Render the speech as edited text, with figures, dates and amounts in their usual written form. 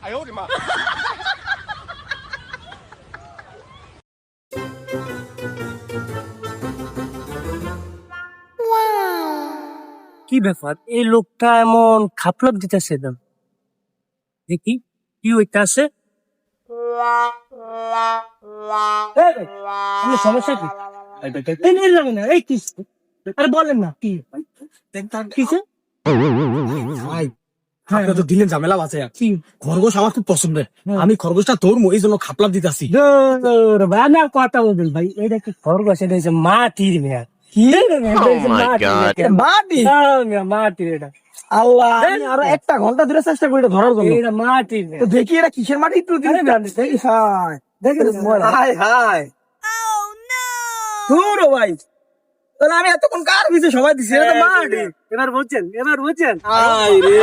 কি ব্যাপার, এই লোকটা এমন খাপলাপ দিতেছে না? দেখি কি হইতাছে। সমস্যা কি? এই কি, আরে বলেন না কি কিসে? আপনি তো দিলেন ঝামেলা আছে। খরগোশ আমার খুব পছন্দের, আমি খরগোশটা ধরবো এই জন্য খাপলাপ দিতেছি। ভাই না কথা বলবেন ভাই, এটা কি খরগোশ? এটা হচ্ছে মাটির মেয়া। কি মাটির এটা। আল্লাহ, আমি আরো 1 ঘন্টা ধরে চেষ্টা করি এটা ধরার জন্য। এটা মাটির মেয়া। তো দেখি এটা কিসের মাটি একটু দিন। হাই দেখেন হাই হাই ধুরো ভাই, তাহলে আমি এতক্ষণ কার পিছে সবাই দিছি? এটা তো মাটি। এবার বুঝছেন, এবার বুঝছেন। আই রে